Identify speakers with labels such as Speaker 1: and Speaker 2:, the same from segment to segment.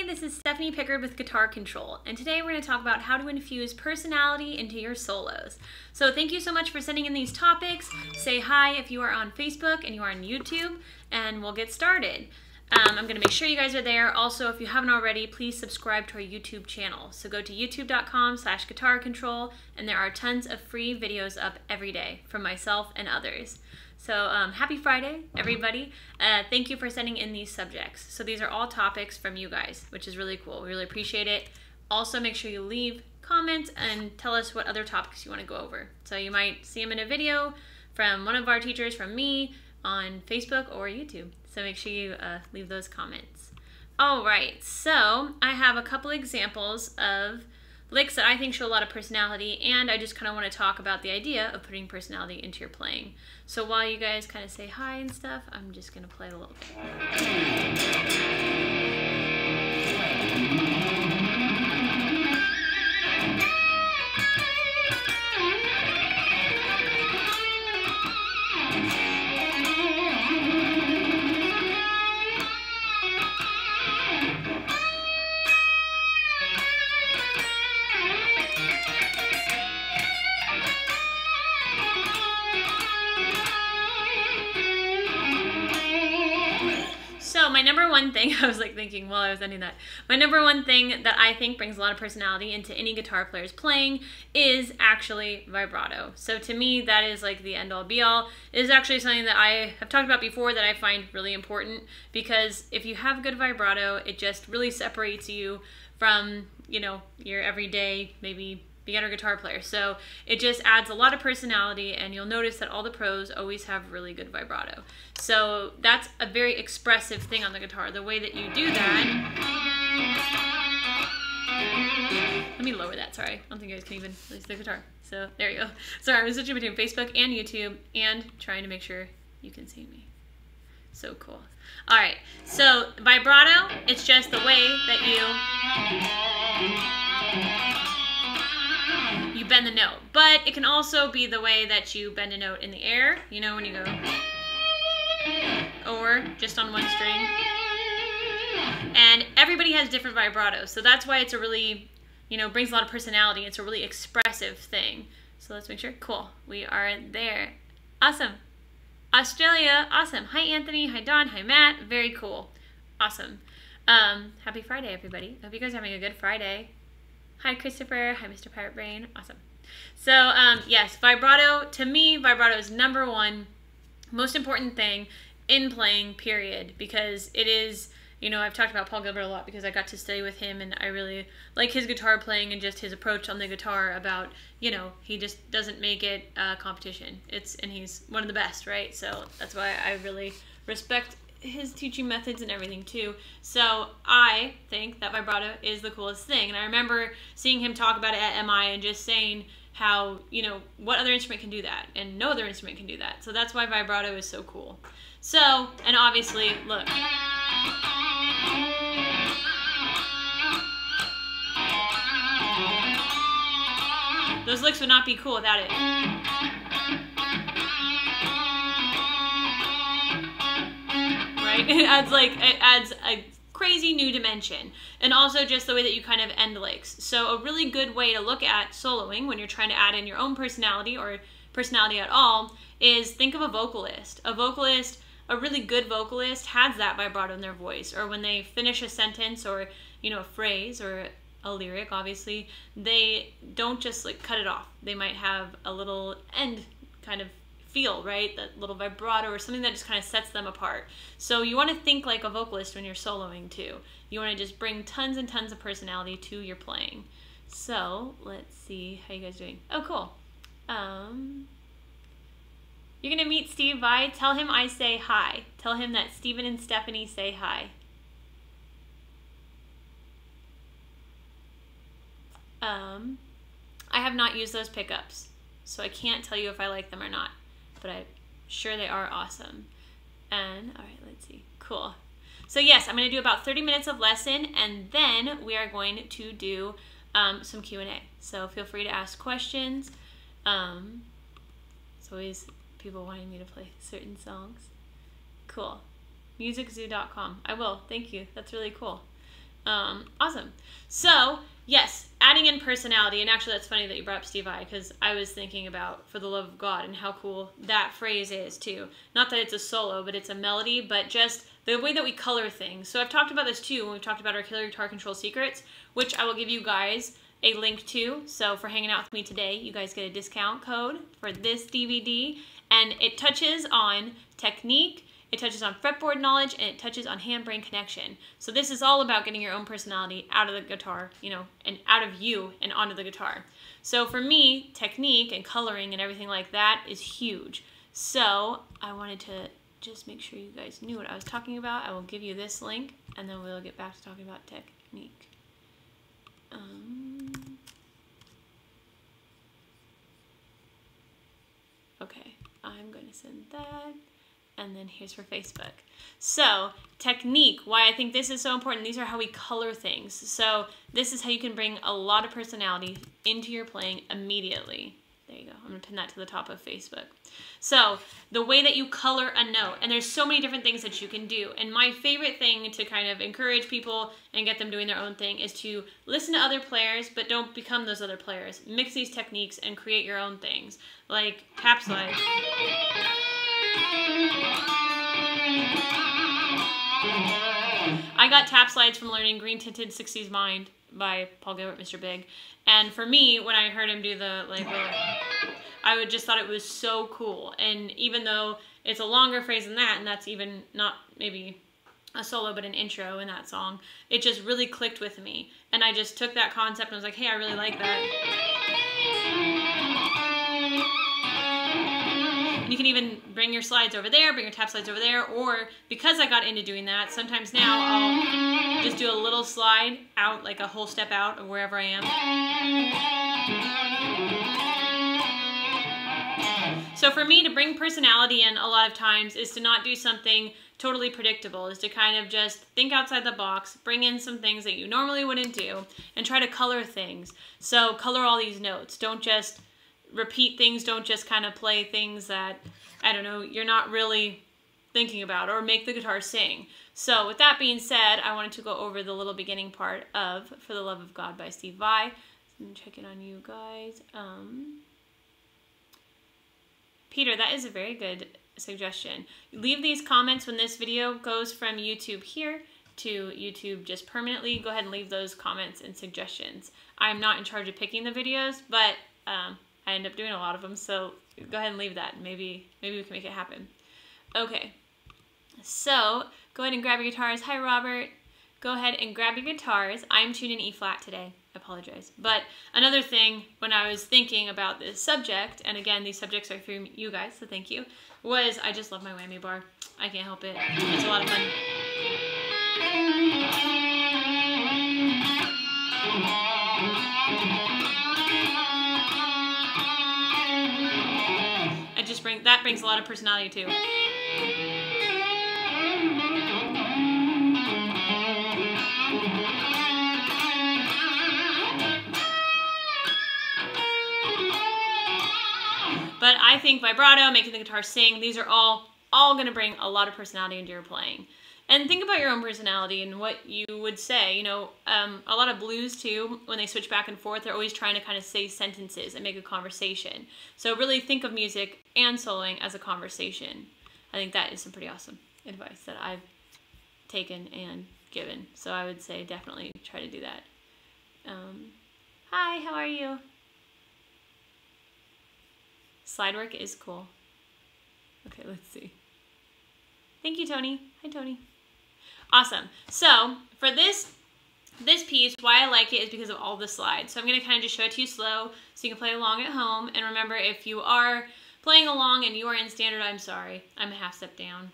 Speaker 1: Hey, this is Stephanie Pickard with Guitar Control, and today we're going to talk about how to infuse personality into your solos. So thank you so much for sending in these topics. Say hi if you are on Facebook and you are on YouTube, and we'll get started. I'm going to make sure you guys are there. Also, if you haven't already, please subscribe to our YouTube channel. So go to youtube.com/guitar control, and there are tons of free videos up every day from myself and others. So happy Friday, everybody. Thank you for sending in these subjects. So these are all topics from you guys, which is really cool. We really appreciate it. Also, make sure you leave comments and tell us what other topics you want to go over. So you might see them in a video from one of our teachers, from me, on Facebook or YouTube. So make sure you leave those comments. All right, so I have a couple examples of licks that I think show a lot of personality, and I just kind of want to talk about the idea of putting personality into your playing. So while you guys kind of say hi and stuff, I'm just going to play a little bit. So my number one thing, I was like thinking while I was ending that, my number one thing that I think brings a lot of personality into any guitar player's playing is actually vibrato. So to me, that is like the end all be all. It is actually something that I have talked about before that I find really important, because if you have good vibrato, it just really separates you from, you know, your everyday, maybe beginner guitar player. So it just adds a lot of personality, and you'll notice that all the pros always have really good vibrato. So that's a very expressive thing on the guitar. The way that you do that, let me lower that, sorry. I don't think you guys can even release the guitar. So there you go. Sorry, I'm switching between Facebook and YouTube and trying to make sure you can see me. So cool. All right, so vibrato, it's just the way that you bend the note, but it can also be the way that you bend a note in the air, you know, when you go, or just on one string. And everybody has different vibratos, so that's why it's a really, you know, brings a lot of personality. It's a really expressive thing. So let's make sure. Cool, we are there. Awesome. Australia, awesome. Hi Anthony, hi Don, hi Matt. Very cool. Awesome. Happy Friday, everybody. Hope you guys are having a good Friday. Hi Christopher, hi Mr. Pirate Brain, awesome. So yes, vibrato, to me, vibrato is number one most important thing in playing, period, because it is, you know, I've talked about Paul Gilbert a lot because I got to study with him, and I really like his guitar playing and just his approach on the guitar about, you know, he just doesn't make it a competition. And he's one of the best, right? So that's why I really respect his teaching methods and everything too. So I think that vibrato is the coolest thing. And I remember seeing him talk about it at MI and just saying how, you know, what other instrument can do that? And no other instrument can do that. So that's why vibrato is so cool. So, and obviously, look. Those licks would not be cool without it. It adds a crazy new dimension, and also just the way that you kind of end licks. So a really good way to look at soloing when you're trying to add in your own personality or personality at all is think of a vocalist. A really good vocalist has that vibrato in their voice, or when they finish a sentence or, you know, a phrase or a lyric, obviously, they don't just like cut it off. They might have a little end kind of feel, right? That little vibrato or something that just kind of sets them apart. So you want to think like a vocalist when you're soloing too. You want to just bring tons and tons of personality to your playing. So let's see how you guys are doing. Oh, cool. You're gonna meet Steve Vai. Tell him I say hi. Tell him that Steven and Stephanie say hi. I have not used those pickups, so I can't tell you if I like them or not, but I'm sure they are awesome. And all right, let's see. Cool. So yes, I'm going to do about 30 minutes of lesson, and then we are going to do some Q&A. So feel free to ask questions. It's always people wanting me to play certain songs. Cool. MusicZoo.com. I will. Thank you. That's really cool. Awesome. So, yes, adding in personality, and actually that's funny that you brought up Steve Vai, because I was thinking about For the Love of God and how cool that phrase is too. Not that it's a solo, but it's a melody, but just the way that we color things. So I've talked about this too when we've talked about our killer guitar control secrets, which I will give you guys a link to. So for hanging out with me today, you guys get a discount code for this DVD, and it touches on technique, it touches on fretboard knowledge, and it touches on hand-brain connection. So this is all about getting your own personality out of the guitar, you know, and out of you and onto the guitar. So for me, technique and coloring and everything like that is huge. So I wanted to just make sure you guys knew what I was talking about. I will give you this link, and then we'll get back to talking about technique. Okay, I'm going to send that. And then here's for Facebook. So, technique, why I think this is so important. These are how we color things. So, this is how you can bring a lot of personality into your playing immediately. There you go. I'm going to pin that to the top of Facebook. So, the way that you color a note, and there's so many different things that you can do. And my favorite thing to kind of encourage people and get them doing their own thing is to listen to other players, but don't become those other players. Mix these techniques and create your own things. Like tap slide. I got tap slides from learning Green Tinted 60s Mind by Paul Gilbert, Mr. Big. And for me, when I heard him do the, like, I would just thought it was so cool. And even though it's a longer phrase than that, and that's even not maybe a solo, but an intro in that song, it just really clicked with me. And I just took that concept and was like, hey, I really like that. You can even bring your slides over there, bring your tap slides over there, or because I got into doing that, sometimes now I'll just do a little slide out, like a whole step out of wherever I am. So for me, to bring personality in a lot of times is to not do something totally predictable, is to kind of just think outside the box, bring in some things that you normally wouldn't do, and try to color things. So color all these notes. Don't just repeat things, don't just kind of play things that, I don't know, you're not really thinking about, or make the guitar sing. So with that being said, I wanted to go over the little beginning part of For the Love of God by Steve Vai. I'm checking on you guys. Peter, that is a very good suggestion. Leave these comments when this video goes from YouTube here to YouTube just permanently. Go ahead and leave those comments and suggestions. I'm not in charge of picking the videos, but I end up doing a lot of them, so go ahead and leave that. Maybe we can make it happen. Okay, so go ahead and grab your guitars. Hi, Robert. Go ahead and grab your guitars. I'm tuned in E flat today. I apologize. But another thing, when I was thinking about this subject, and again, these subjects are through you guys, so thank you, was I just love my whammy bar. I can't help it. It's a lot of fun. That brings a lot of personality too. But I think vibrato, making the guitar sing, these are all going to bring a lot of personality into your playing. And think about your own personality and what you would say. You know, a lot of blues too, when they switch back and forth, they're always trying to kind of say sentences and make a conversation. So really think of music and soloing as a conversation. I think that is some pretty awesome advice that I've taken and given. So I would say definitely try to do that. Hi, how are you? Slide work is cool. Okay, let's see. Thank you, Tony. Hi, Tony. Awesome. So for this piece, why I like it is because of all the slides. So I'm going to kind of just show it to you slow so you can play along at home. And remember, if you are playing along and you are in standard, I'm sorry, I'm a half step down.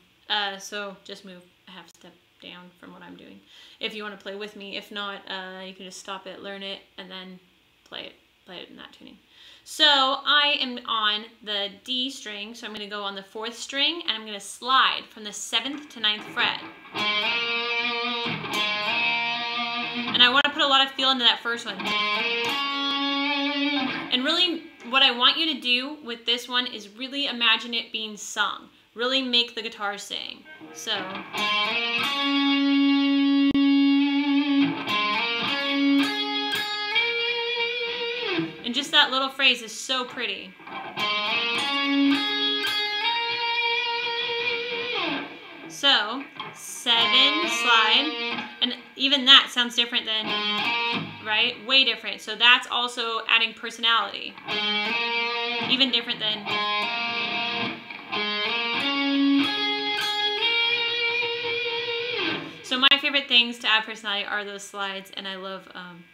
Speaker 1: So just move a half step down from what I'm doing if you want to play with me. If not, you can just stop it, learn it, and then play it in that tuning. So I am on the D string, so I'm going to go on the 4th string, and I'm going to slide from the 7th to 9th fret. And I want to put a lot of feel into that first one. And really, what I want you to do with this one is really imagine it being sung. Really make the guitar sing. So. that little phrase is so pretty. So, 7, slide, and even that sounds different than, right? Way different. So that's also adding personality. Even different than. So my favorite things to add personality are those slides, and I love,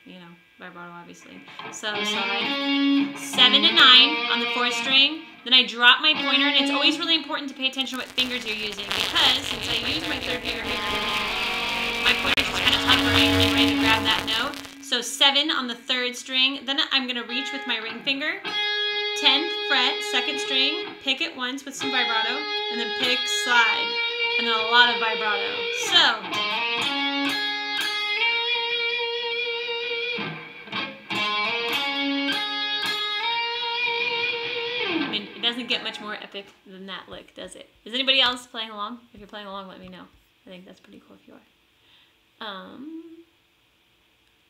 Speaker 1: you know, vibrato, obviously. So slide 7 and 9 on the 4th string. Then I drop my pointer, and it's always really important to pay attention to what fingers you're using, because since I use my 3rd finger here, my pointer's just kind of hovering and ready to grab that note. So 7 on the 3rd string. Then I'm going to reach with my ring finger. 10th fret, 2nd string. Pick it once with some vibrato, and then pick, slide, and then a lot of vibrato. So. It doesn't get much more epic than that lick, does it? Is anybody else playing along? If you're playing along, let me know. I think that's pretty cool if you are.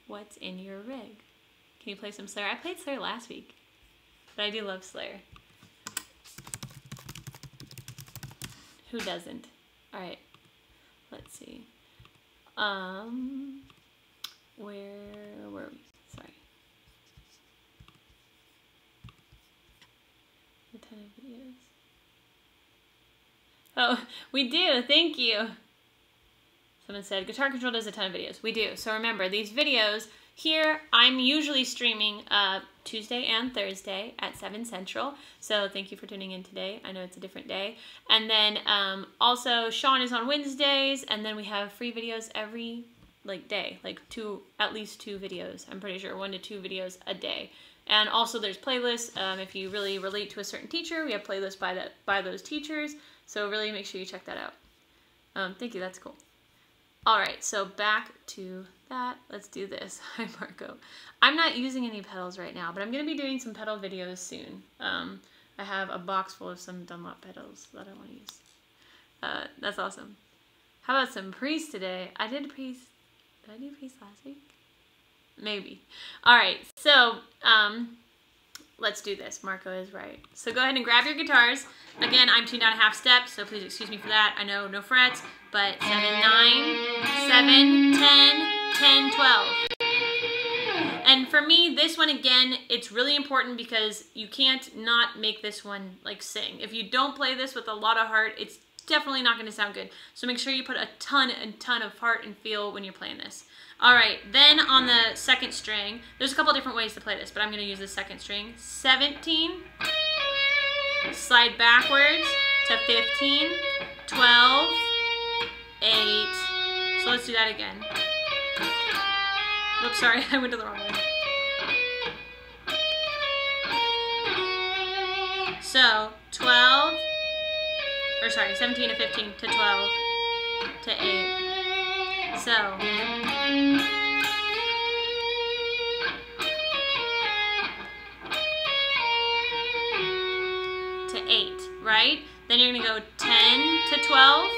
Speaker 1: What's in your rig? Can you play some Slayer? I played Slayer last week, but I do love Slayer. Who doesn't? All right, let's see. Where were we? Sorry. A ton of videos. Oh, we do. Thank you. Someone said Guitar Control does a ton of videos. We do. So remember, these videos here, I'm usually streaming Tuesday and Thursday at 7 Central. So thank you for tuning in today. I know it's a different day. And then also Sean is on Wednesdays, and then we have free videos every day, like at least 2 videos. I'm pretty sure 1 to 2 videos a day. And also there's playlists. If you really relate to a certain teacher, we have playlists by those teachers. So really make sure you check that out. Thank you, that's cool. All right, so back to that. Let's do this. Hi, Marco. I'm not using any pedals right now, but I'm going to be doing some pedal videos soon. I have a box full of some Dunlop pedals that I want to use. That's awesome. How about some Priest today? I did Priest. Did I do Priest last week? Maybe. All right, so let's do this. Marco is right. So go ahead and grab your guitars. Again, I'm tuned out a half step, so please excuse me for that. I know no frets, but 7, 9, 7, 10, 10, 12. And for me, this one, again, it's really important because you can't not make this one sing. If you don't play this with a lot of heart, it's definitely not going to sound good. So make sure you put a ton of heart and feel when you're playing this. All right, then on the 2nd string, there's a couple different ways to play this, but I'm going to use the 2nd string. 17, slide backwards to 15, 12, 8. So let's do that again. Oops, sorry, I went to the wrong one. So 12, or sorry, 17 to 15 to 12 to 8. So to 8, right? Then you're gonna go 10 to 12,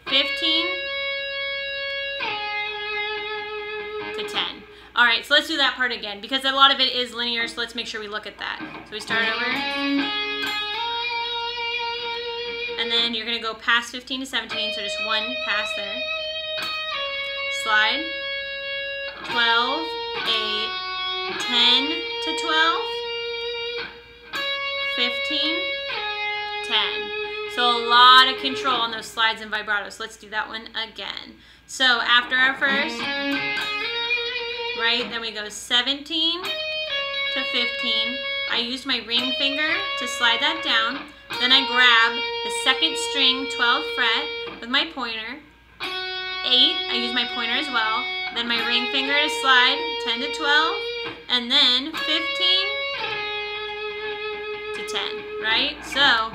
Speaker 1: 15 to 10. All right, so let's do that part again because a lot of it is linear, so let's make sure we look at that. So we start over. And then you're going to go past 15 to 17, so just 1 pass there. Slide. 12, 8, 10 to 12, 15, 10. So a lot of control on those slides and vibratos. So let's do that one again. So after our first, right, then we go 17 to 15. I used my ring finger to slide that down. Then I grab the 2nd string, 12th fret, with my pointer. 8, I use my pointer as well. Then my ring finger to slide, 10 to 12, and then 15 to 10, right? So,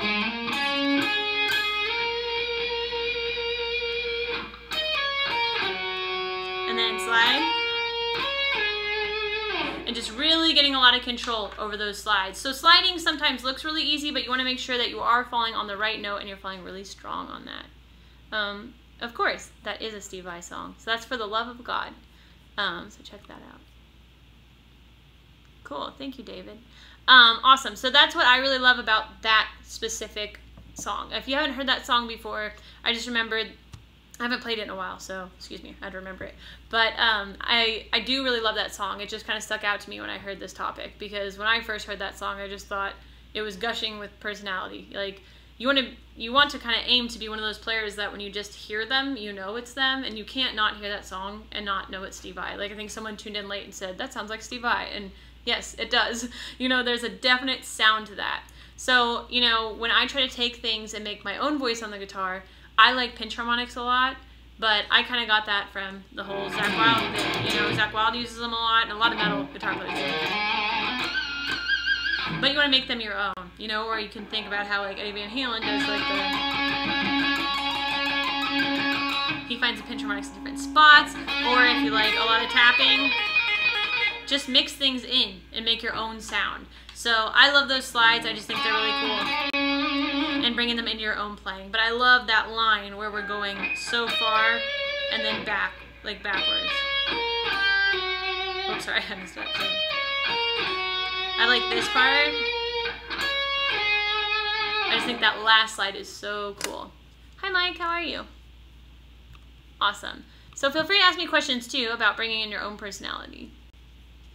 Speaker 1: and then slide. And just really getting a lot of control over those slides. So sliding sometimes looks really easy, but you want to make sure that you are falling on the right note and you're falling really strong on that. Of course, that is a Steve Vai song. So that's For the Love of God. So check that out. Cool. Thank you, David. Awesome. So that's what I really love about that specific song. If you haven't heard that song before, I just remembered, I haven't played it in a while, so excuse me, I had to remember it. But I do really love that song. It just kind of stuck out to me when I heard this topic, because when I first heard that song, I just thought it was gushing with personality. Like, you want to kind of aim to be one of those players that when you just hear them, you know it's them, and you can't not hear that song and not know it's Steve Vai. Like, I think someone tuned in late and said, that sounds like Steve Vai, and yes, it does. You know, there's a definite sound to that. So, you know, when I try to take things and make my own voice on the guitar, I like pinch harmonics a lot, but I kind of got that from the whole Zakk Wylde thing. You know, Zakk Wylde uses them a lot, and a lot of metal guitar players do. But you want to make them your own, you know, or you can think about how, like, Eddie Van Halen does, like, he finds the pinch harmonics in different spots, or if you like a lot of tapping, just mix things in and make your own sound. So I love those slides. I just think they're really cool, and bringing them into your own playing. But I love that line where we're going so far and then back, like backwards. Oops, sorry, I messed up. I like this part. I just think that last slide is so cool. Hi Mike, how are you? Awesome. So feel free to ask me questions too about bringing in your own personality.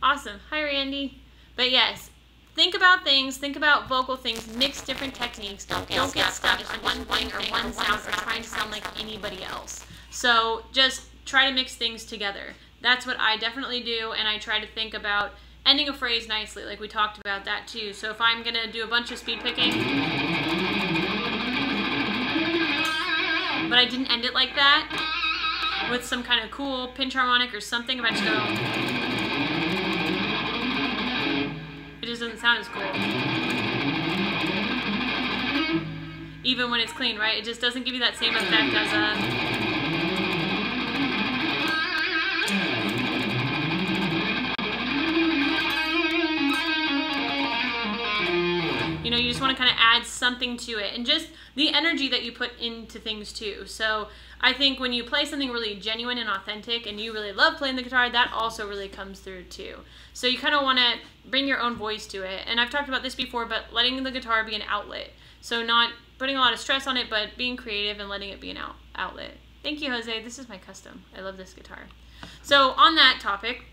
Speaker 1: Awesome. Hi Randy. But yes, think about things, think about vocal things, mix different techniques. Don't get stuck on one thing or one sound or trying to sound like anybody else. So just try to mix things together. That's what I definitely do, and I try to think about ending a phrase nicely, like we talked about that too. So if I'm going to do a bunch of speed picking, but I didn't end it like that, with some kind of cool pinch harmonic or something, if I just go, it just doesn't sound as cool. Even when it's clean, right? It just doesn't give you that same effect as a... You know, you just want to kind of add something to it, and just the energy that you put into things too. So I think when you play something really genuine and authentic and you really love playing the guitar, that also really comes through too. So you kind of want to bring your own voice to it. And I've talked about this before, but letting the guitar be an outlet. So not putting a lot of stress on it, but being creative and letting it be an outlet. Thank you, Jose. This is my custom. I love this guitar. So on that topic,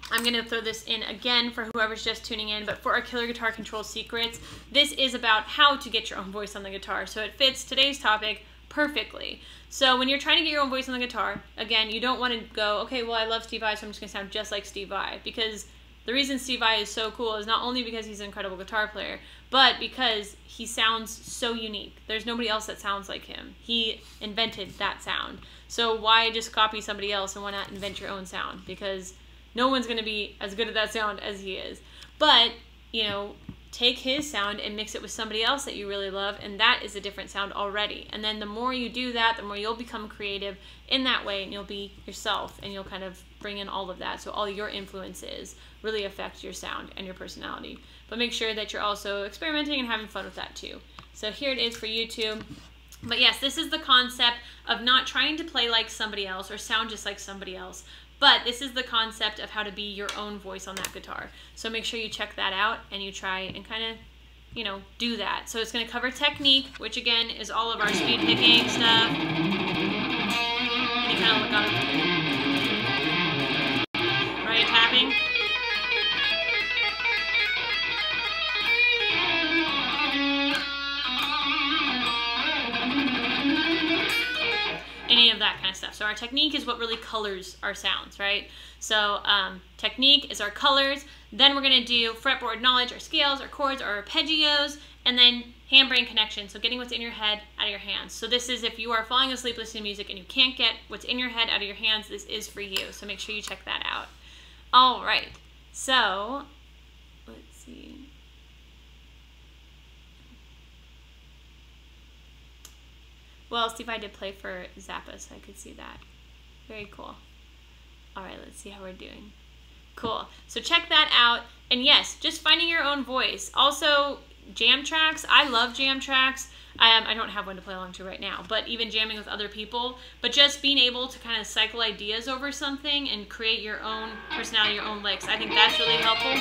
Speaker 1: I'm going to throw this in again for whoever's just tuning in, but for our Killer Guitar Control Secrets, this is about how to get your own voice on the guitar. So it fits today's topic perfectly. So when you're trying to get your own voice on the guitar, again, you don't want to go, okay, well, I love Steve Vai, so I'm just going to sound just like Steve Vai. Because the reason Steve Vai is so cool is not only because he's an incredible guitar player, but because he sounds so unique. There's nobody else that sounds like him. He invented that sound. So why just copy somebody else and why not invent your own sound? Because no one's going to be as good at that sound as he is. But, you know, take his sound and mix it with somebody else that you really love, and that is a different sound already. And then the more you do that, the more you'll become creative in that way, and you'll be yourself, and you'll kind of bring in all of that. So all your influences really affect your sound and your personality. But make sure that you're also experimenting and having fun with that too. So here it is for you too. But yes, this is the concept of not trying to play like somebody else or sound just like somebody else. But this is the concept of how to be your own voice on that guitar. So make sure you check that out and you try and kind of, you know, do that. So it's going to cover technique, which again is all of our speed picking stuff. And you kind of look on it. Right, tapping. Any of that kind of stuff. So our technique is what really colors our sounds, right? So technique is our colors. Then we're going to do fretboard knowledge, our scales, our chords, our arpeggios, and then hand-brain connection. So getting what's in your head out of your hands. So this is if you are falling asleep listening to music and you can't get what's in your head out of your hands, this is for you. So make sure you check that out. All right. So let's see. Well, Steve, I did play for Zappa, so I could see that. Very cool. All right, let's see how we're doing. Cool. So check that out. And yes, just finding your own voice. Also, jam tracks. I love jam tracks. I don't have one to play along to right now, but even jamming with other people. But just being able to kind of cycle ideas over something and create your own personality, your own licks. I think that's really helpful.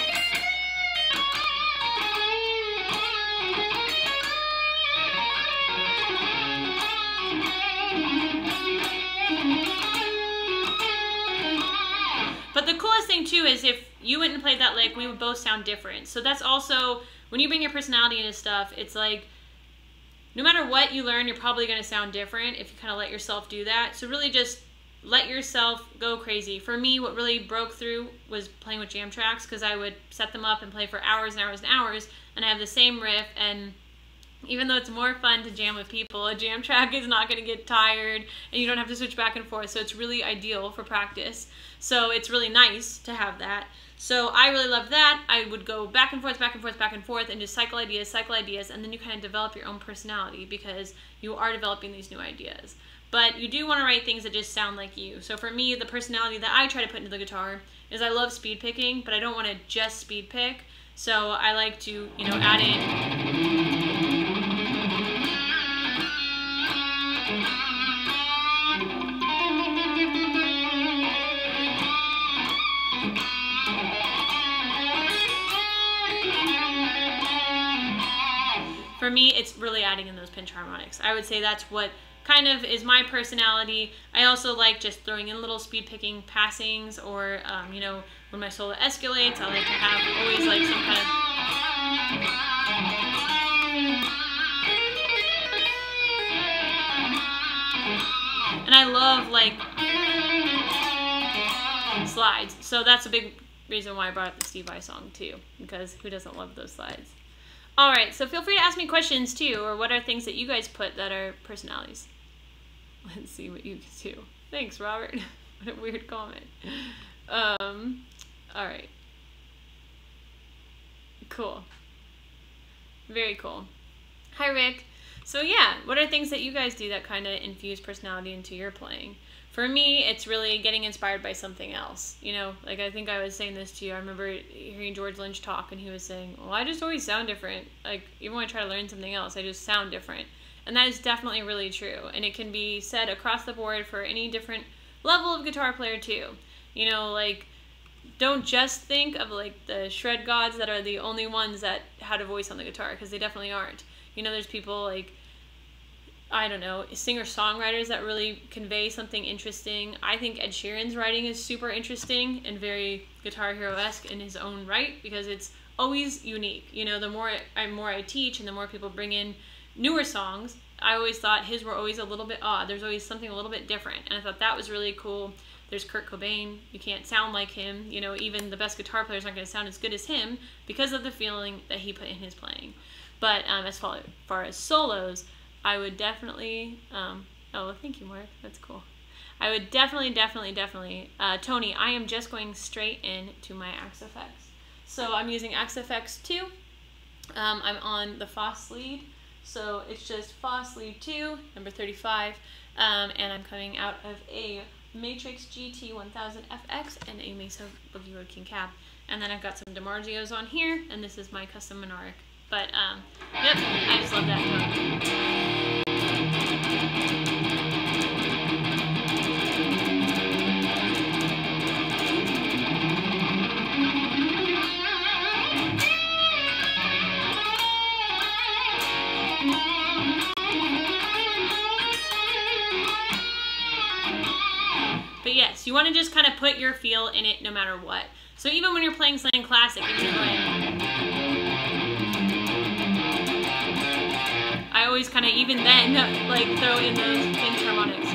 Speaker 1: But the coolest thing too is if you went and played that lick, we would both sound different. So that's also, when you bring your personality into stuff, it's like, no matter what you learn, you're probably going to sound different if you kind of let yourself do that. So really just let yourself go crazy. For me, what really broke through was playing with jam tracks, because I would set them up and play for hours and hours and hours, and I have the same riff, and even though it's more fun to jam with people, a jam track is not going to get tired, and you don't have to switch back and forth, so it's really ideal for practice. So it's really nice to have that. So I really loved that. I would go back and forth, back and forth, back and forth, and just cycle ideas, and then you kind of develop your own personality because you are developing these new ideas. But you do want to write things that just sound like you. So for me, the personality that I try to put into the guitar is I love speed picking, but I don't want to just speed pick. So I like to, you know, add in... For me, it's really adding in those pinch harmonics. I would say that's what kind of is my personality. I also like just throwing in little speed picking passings, or, you know, when my solo escalates, I like to have always like some kind of... And I love like slides. So that's a big reason why I brought up the Steve Vai song too, because who doesn't love those slides? All right, so feel free to ask me questions too, or what are things that you guys put that are personalities? Let's see what you do. Thanks, Robert. What a weird comment. All right. Cool. Very cool. Hi, Rick. So yeah, what are things that you guys do that kind of infuse personality into your playing? For me, it's really getting inspired by something else. You know, like I think I was saying this to you. I remember hearing George Lynch talk, and he was saying, well, I just always sound different. Like, even when I try to learn something else, I just sound different. And that is definitely really true. And it can be said across the board for any different level of guitar player too. You know, like, don't just think of like the shred gods that are the only ones that had a voice on the guitar, because they definitely aren't. You know, there's people like, I don't know, singer-songwriters that really convey something interesting. I think Ed Sheeran's writing is super interesting and very Guitar Hero-esque in his own right, because it's always unique. You know, the more I teach and the more people bring in newer songs, I always thought his were always a little bit odd. There's always something a little bit different, and I thought that was really cool. There's Kurt Cobain. You can't sound like him. You know, even the best guitar players aren't going to sound as good as him because of the feeling that he put in his playing. But as far as solos, I would definitely, oh, thank you, Mark. That's cool. I would definitely, Tony, I am just going straight into my Axe FX. So I'm using Axe FX 2. I'm on the Foss lead. So it's just Foss lead 2, number 35. And I'm coming out of a Matrix GT 1000 FX and a Mesa Boogie Road King Cab. And then I've got some DiMarzios on here, and this is my custom Monarch. But, yep, I just love that phone. But yes, you want to just kind of put your feel in it no matter what. So even when you're playing something classic, you can go ahead. I always kind of, even then, like, throw in those pinch harmonics.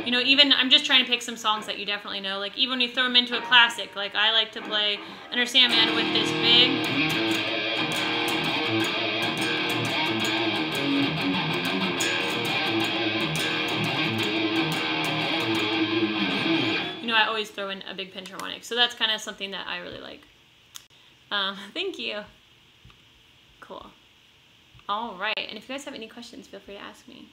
Speaker 1: You know, even, I'm just trying to pick some songs that you definitely know. Like, even when you throw them into a classic, like, I like to play Enter Sandman with this big... I always throw in a big pinch harmonic. So that's kind of something that I really like. Thank you. Cool. All right. And if you guys have any questions, feel free to ask me.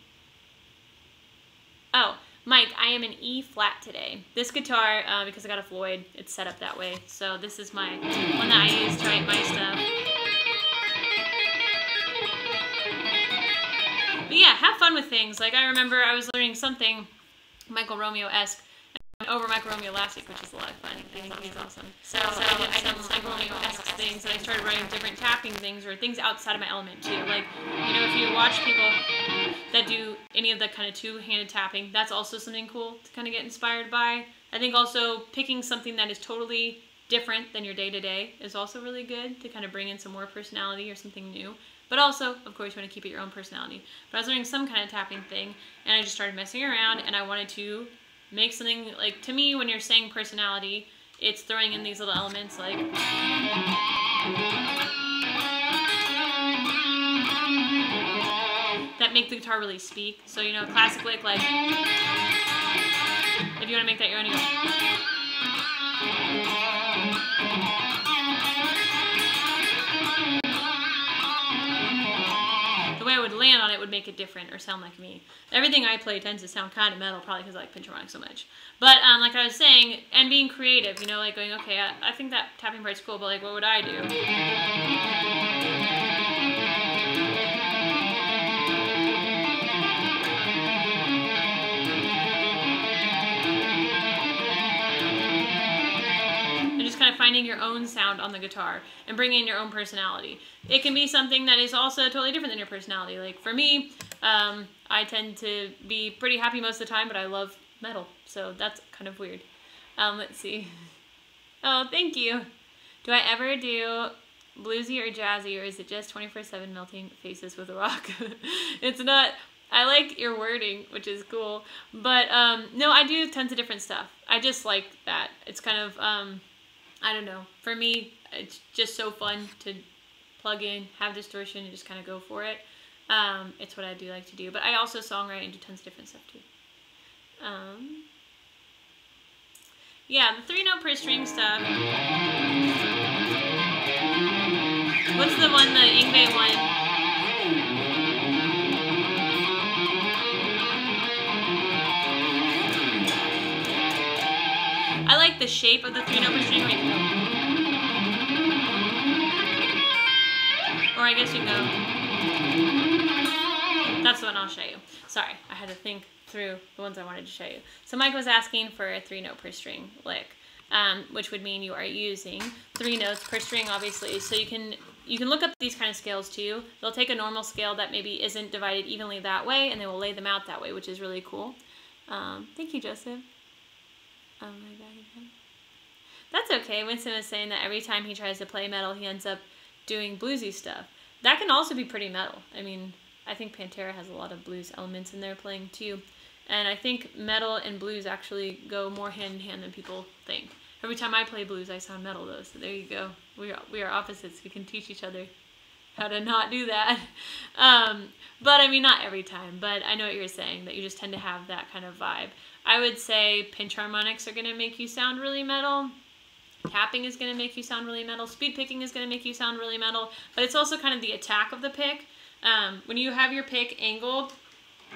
Speaker 1: Oh, Mike, I am in E flat today. This guitar, because I got a Floyd, it's set up that way. So this is my one that I use to write my stuff. But yeah, have fun with things. Like, I remember I was learning something Michael Romeo-esque. over Micro Romeo last week, which is a lot of fun. It's awesome. So I did some Micro Romeo-esque things, and I started writing different tapping things or things outside of my element too. Like, you know, if you watch people that do any of the kind of two-handed tapping, that's also something cool to kind of get inspired by. I think also picking something that is totally different than your day-to-day is also really good to kind of bring in some more personality or something new. But also, of course, you want to keep it your own personality. But I was learning some kind of tapping thing, and I just started messing around, and I wanted to make something, like, to me, when you're saying personality, it's throwing in these little elements, like, that make the guitar really speak. So, you know, classic lick, like, if you want to make that your own, you go. The way I would land on it would make it different or sound like me. Everything I play tends to sound kind of metal, probably because I like pinch harmonic so much. But like I was saying, and being creative, you know, like going, okay, I think that tapping part's cool, but like, what would I do? Finding your own sound on the guitar and bringing in your own personality. It can be something that is also totally different than your personality. Like for me, I tend to be pretty happy most of the time, but I love metal, so that's kind of weird. Let's see. Oh, thank you. Do I ever do bluesy or jazzy, or is it just 24/7 melting faces with a rock? It's not. I like your wording, which is cool, but no, I do tons of different stuff. I just like that. It's kind of I don't know. For me, it's just so fun to plug in, have distortion, and just kind of go for it. It's what I do like to do. But I also songwrite and do tons of different stuff too. Yeah, the 3-note per string stuff. What's the one, the Yngwie one? I like the shape of the 3-note per string. Wait, no. Or I guess you can go. That's the one I'll show you. Sorry, I had to think through the ones I wanted to show you. So Mike was asking for a 3-note per string lick, which would mean you are using 3 notes per string, obviously. So you can look up these kind of scales too. They'll take a normal scale that maybe isn't divided evenly that way, and they will lay them out that way, which is really cool. Thank you, Joseph. Oh my God. That's okay. Winston was saying that every time he tries to play metal, he ends up doing bluesy stuff. That can also be pretty metal. I mean, I think Pantera has a lot of blues elements in their playing too. And I think metal and blues actually go more hand in hand than people think. Every time I play blues, I sound metal though, so there you go. We are opposites. We can teach each other how to not do that. But I mean, not every time, but I know what you're saying, that you just tend to have that kind of vibe. I would say pinch harmonics are going to make you sound really metal. Tapping is going to make you sound really metal. Speed picking is going to make you sound really metal. But it's also kind of the attack of the pick. When you have your pick angled,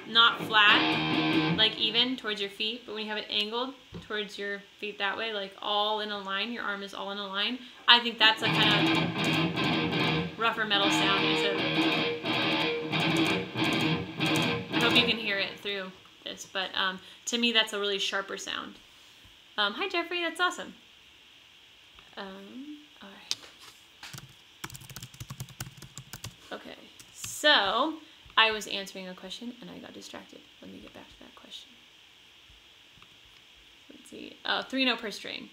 Speaker 1: not flat, like even towards your feet, but when you have it angled towards your feet that way, like all in a line, your arm is all in a line, I think that's a kind of rougher metal sound. I hope you can hear it through this, but to me that's a really sharper sound. Hi Jeffrey, that's awesome. Alright. Okay, so I was answering a question and I got distracted. Let me get back to that question. Let's see. 3-note per string.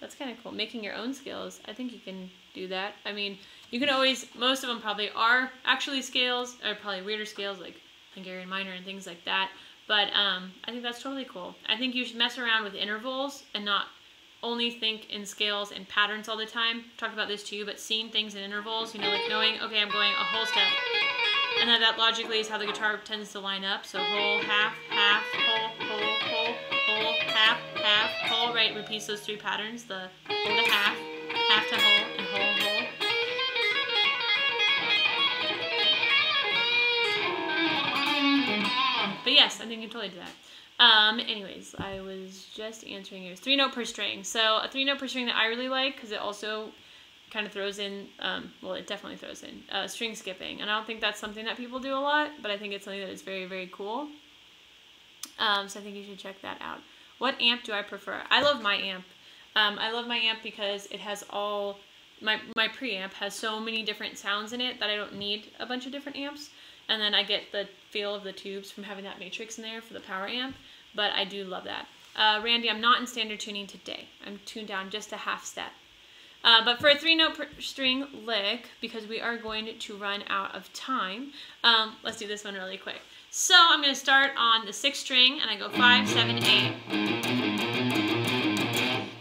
Speaker 1: That's kind of cool. Making your own scales. I think you can do that. I mean, you can always, most of them probably are actually scales, or probably weirder scales like Hungarian minor and things like that. But I think that's totally cool. I think you should mess around with intervals and not only think in scales and patterns all the time. I've talked about this too, but seeing things in intervals, you know, like knowing, okay, I'm going a whole step. And that logically is how the guitar tends to line up. So whole, half, half, whole, whole, whole, whole, half, half, whole, right? Repeats those 3 patterns, the whole to half to whole, and whole, whole. But yes, I think you can totally do that. Anyways, I was just answering yours. 3-note per string. So a 3-note per string that I really like, because it also kind of throws in, well, it definitely throws in string skipping. And I don't think that's something that people do a lot, but I think it's something that is very, very cool. So I think you should check that out. What amp do I prefer? I love my amp. I love my amp because it has all, my preamp has so many different sounds in it that I don't need a bunch of different amps. And then I get the feel of the tubes from having that matrix in there for the power amp. But I do love that. Randy, I'm not in standard tuning today. I'm tuned down just a half step. But for a 3-note string lick, because we are going to run out of time, let's do this one really quick. So I'm going to start on the 6th string, and I go 5, 7, 8.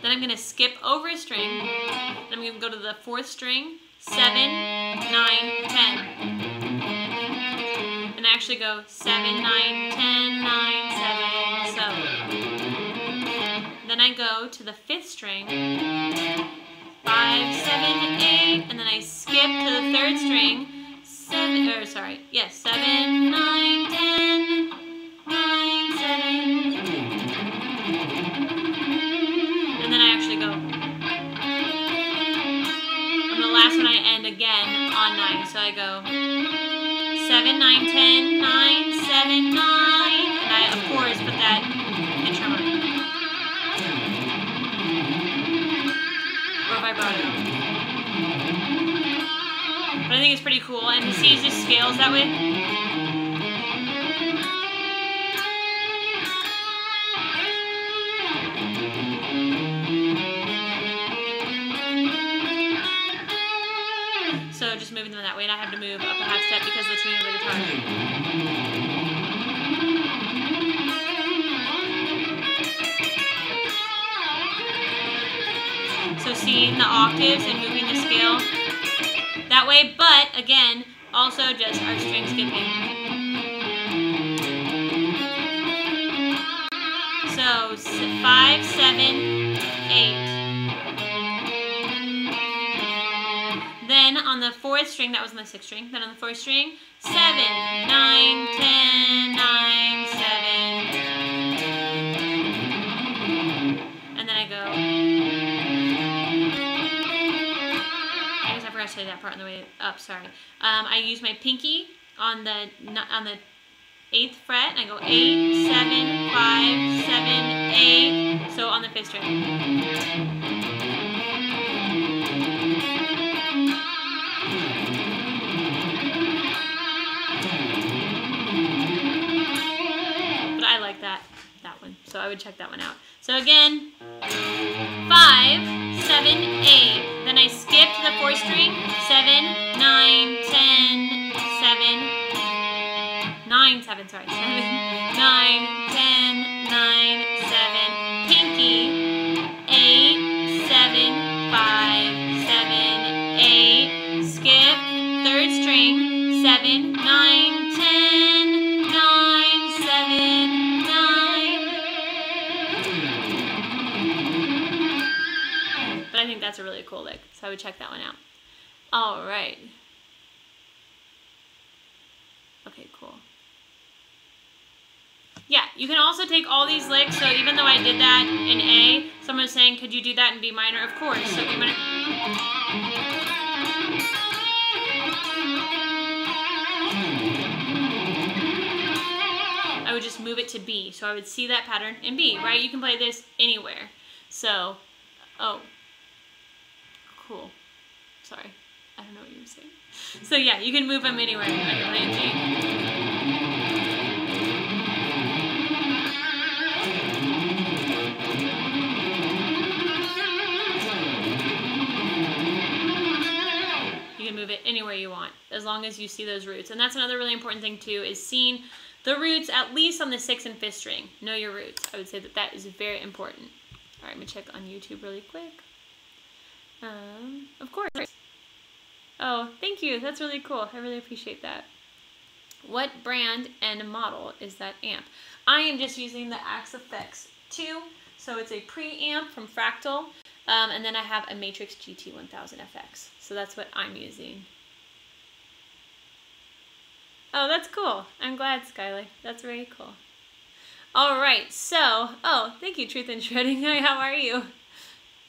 Speaker 1: Then I'm going to skip over a string, and I'm going to go to the 4th string, 7, 9, 10. And I actually go 7, 9, 10, 9, 7, so. Then I go to the 5th string, 5, 7, 8, and then I skip to the 3rd string, 7, 9, 10, 9, 7. And then I actually go. On the last one I end again on 9, so I go 7, 9, 10, 9, 7, 9, and I, of course, put that in tremolo. Vibrato. But I think it's pretty cool, and the C just scales that way. So just moving them that way, and I have to move up a half step because of the tuning of the guitar. So seeing the octaves and moving the scale that way, but again, also just our string skipping. So 5, 7, 8. Then on the 4th string, that was on the 6th string, then on the 4th string, 7, 9, 10, 9, 7. And then I go. I forgot to say that part on the way up, sorry. I use my pinky on the 8th fret, and I go 8, 7, 5, 7, 8, so on the 5th string. But I like that one, so I would check that one out. So again, 5, 7, 8. Then I skip to the 4th string, 7, 9, 10, 7, 9, 7, sorry, 7, 9, 10, 9, 7, pinky, 8, 7, 5, 7, 8, skip, 3rd string, 7, 9, 10, 9, 7, 9. But I think that's a really cool lick, so I would check that one out. All right. Okay, cool. Yeah, you can also take all these licks, so even though I did that in A, someone was saying, could you do that in B minor? Of course. So B minor. I would just move it to B, so I would see that pattern in B, right? You can play this anywhere. So, oh, cool. Sorry, I don't know what you were saying. So yeah, you can move them anywhere. I can play in G. You can move it anywhere you want, as long as you see those roots. And that's another really important thing too, is seeing the roots at least on the 6th and 5th string. Know your roots. I would say that that is very important. All right, I'm gonna check on YouTube really quick. Of course. Oh, thank you. That's really cool. I really appreciate that. What brand and model is that amp? I am just using the Axe Effects 2. So it's a preamp from Fractal. And then I have a Matrix GT1000 FX. So that's what I'm using. Oh, that's cool. I'm glad, Skylar. That's very cool. All right, so, oh, thank you, Truth in Shredding. How are you?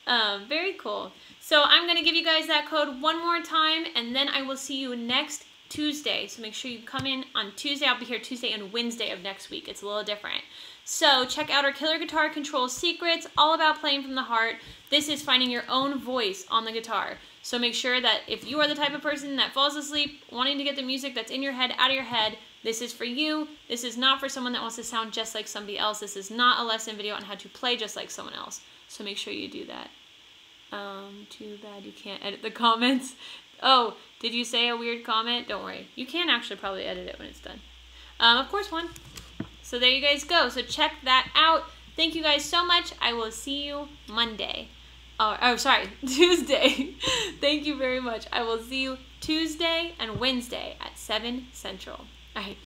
Speaker 1: Very cool. So I'm going to give you guys that code one more time, and then I will see you next Tuesday. So make sure you come in on Tuesday. I'll be here Tuesday and Wednesday of next week. It's a little different. So check out our Killer Guitar Control Secrets, all about playing from the heart. This is finding your own voice on the guitar. So make sure that if you are the type of person that falls asleep wanting to get the music that's in your head out of your head, this is for you. This is not for someone that wants to sound just like somebody else. This is not a lesson video on how to play just like someone else. So make sure you do that. Too bad you can't edit the comments. Oh, did you say a weird comment? Don't worry. You can actually probably edit it when it's done. Of course, one. So there you guys go. So check that out. Thank you guys so much. I will see you Monday. Oh, sorry, Tuesday. Thank you very much. I will see you Tuesday and Wednesday at 7 Central. All right.